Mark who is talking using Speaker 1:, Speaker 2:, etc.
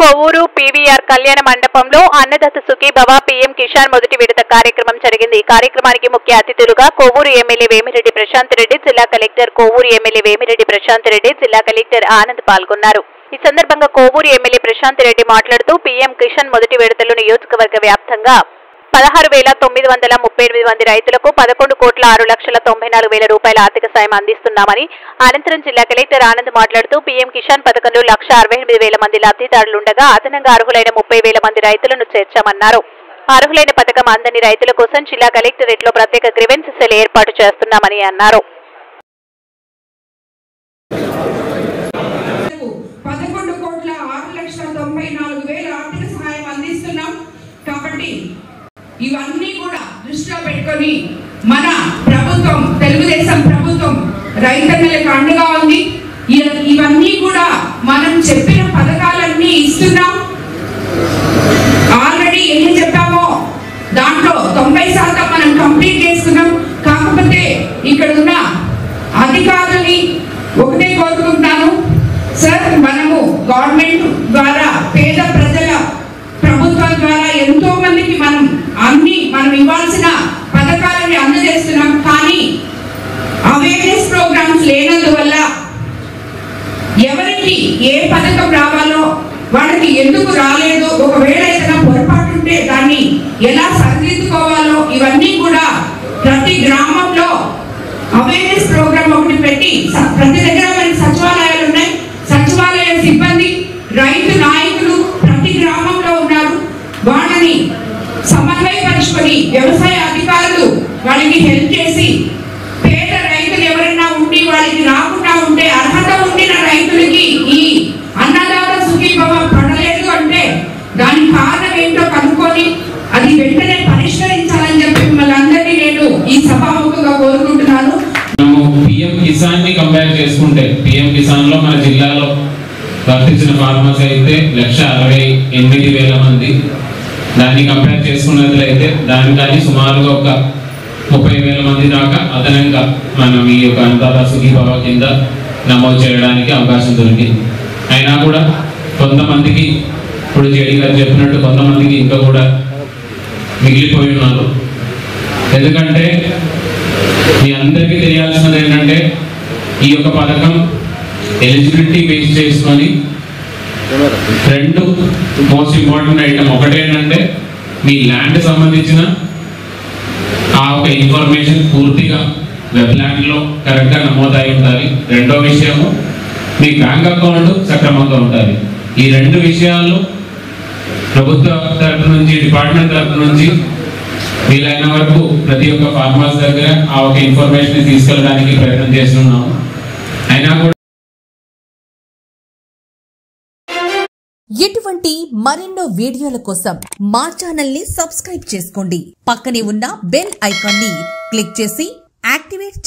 Speaker 1: Kovvur PVR కళ్యాణ మండపంలో Annadata Sukhibhava PM Kisan మొదటి విడత కార్యక్రమం జరిగింది. ఈ కార్యక్రమానికి ముఖ్య అతిథులుగా కొవ్వూరు ఎమ్మెల్యే వేమిరెడ్డి ప్రశాంత్ రెడ్డి, జిల్లా కలెక్టర్ కొవ్వూరు ఎమ్మెల్యే వేమిరెడ్డి ప్రశాంత్ రెడ్డి, జిల్లా కలెక్టర్ ఆనంద్ పాల్గొన్నారు. ఈ సందర్భంగా కొవ్వూరు ఎమ్మెల్యే ప్రశాంత్ రెడ్డి మాట్లాడుతూ పీఎం కిసాన్ మొదటి విడతలో నియోజకవర్గ వ్యాప్తంగా 16,938 మంది రైతులకు 11,06,94,000 రూపాయల ఆర్థిక సాయం అందిస్తున్నామని, అనంతరం జిల్లా కలెక్టర్ ఆనంద్ మాట్లాడుతూ పీఎం కిసాన్ పథకంలో 1,68,000 మంది లబ్ధిదారులుండగా అదనంగా అర్హులైన 30,000 మంది రైతులను చేర్చామన్నారు. అర్హులైన పథకం అందని రైతుల కోసం జిల్లా కలెక్టరేట్లో ప్రత్యేక గ్రీవెన్స్ సెల్ ఏర్పాటు చేస్తున్నామని అన్నారు.
Speaker 2: ఇవన్నీ కూడా దృష్టిలో పెట్టుకొని మన ప్రభుత్వం, తెలుగుదేశం ప్రభుత్వం రైతన్నలకు అండగా ఉంది. ఇవన్నీ కూడా మనం చెప్పిన పథకాలన్నీ ఇస్తున్నాం. ఆల్రెడీ ఎన్ని చెప్పామో దాంట్లో 90% మనం కంప్లీట్ చేసుకున్నాం. కాకపోతే ఇక్కడ ఉన్న అధికారులని ఒకటే కోరుకుంటున్నాను సార్, మనము గవర్నమెంట్ ద్వారా పేద ప్రజల ప్రభుత్వం ద్వారా ఎంతో మందికి మనం ఇవ్వాల్సిన పథకాలని అందజేస్తున్నాం. కానీ అవేర్నెస్ ప్రోగ్రామ్స్ లేనందువల్ల ఎవరికి ఏ పథకం రావాలో వాళ్ళకి ఎందుకు రాలేదు, ఒకవేళ ఏదైనా పొరపాటు ఉంటే దాన్ని ఎలా సరిదిద్దుకోవాలో ఇవన్నీ కూడా ప్రతి గ్రామంలో అవేర్నెస్ ప్రోగ్రామ్ ఒకటి పెట్టి, ప్రతి దగ్గర మనకి సచివాలయాలు ఉన్నాయి, సచివాలయ సిబ్బంది, రైతు నాయకులు ప్రతి గ్రామంలో ఉన్నారు. వాళ్ళని సమన్వయపరుచుకొని వ్యవసాయ అధికారులు వాళ్ళకి హెల్ప్ చేసి పేద రైతులు ఎవరైనా ఉండి వాళ్ళకి రాకుండా ఉంటే అర్హత ఉండిన రైతులకి ఈ అన్నదాత సుఖీభవ పడలేదు అంటే దానికి కారణం ఏంటో కనుక్కొని అది వెంటనే పరిష్కరించాలని చెప్పి మిమ్మల్ని అందరినీ నేను ఈ సభాముఖంగా కోరుకుంటున్నాను.
Speaker 3: పీఎం కిసాన్ ని కంపేర్ చేసుకుంటే పీఎం కిసాన్ లో మన జిల్లాలో వర్తించిన ఫార్మర్స్ అయితే 1,68,000 మంది. దాన్ని కంపేర్ చేసుకున్నట్లయితే దానికని సుమారుగా ఒక 30,000 మంది దాకా అదనంగా మనం ఈ యొక్క అన్నదాత సుఖీభవ కింద నమోదు చేయడానికి అవకాశం దొరికింది. అయినా కూడా కొంతమందికి, ఇప్పుడు జేడీ గారు చెప్పినట్టు కొంతమందికి ఇంకా కూడా మిగిలిపోయి ఉన్నారు. ఎందుకంటే మీ అందరికీ తెలియాల్సినది ఏంటంటే ఈ యొక్క పథకం ఎలిజిబిలిటీ బేస్ చేసుకొని రెండు మోస్ట్ ఇంపార్టెంట్ ఐటమ్, ఒకటేంటంటే మీ ల్యాండ్ సంబంధించిన ఆ ఒక ఇన్ఫర్మేషన్ పూర్తిగా వెబ్ ల్యాండ్లో కరెక్ట్గా నమోదై ఉండాలి. రెండో విషయము మీ బ్యాంక్ అకౌంట్ సక్రమంగా ఉండాలి. ఈ రెండు విషయాలు ప్రభుత్వ తరఫు నుంచి, డిపార్ట్మెంట్ తరఫు నుంచి వీలైన వరకు ప్రతి ఒక్క ఫార్మర్స్ దగ్గర ఆ ఒక ఇన్ఫర్మేషన్ తీసుకెళ్ళడానికి ప్రయత్నం చేస్తున్నాము. అయినా కూడా
Speaker 4: ఇటువంటి మరెన్నో వీడియోల కోసం మా ఛానల్ ని సబ్స్క్రైబ్ చేసుకోండి. పక్కనే ఉన్న బెల్ ఐకాన్ ని క్లిక్ చేసి యాక్టివేట్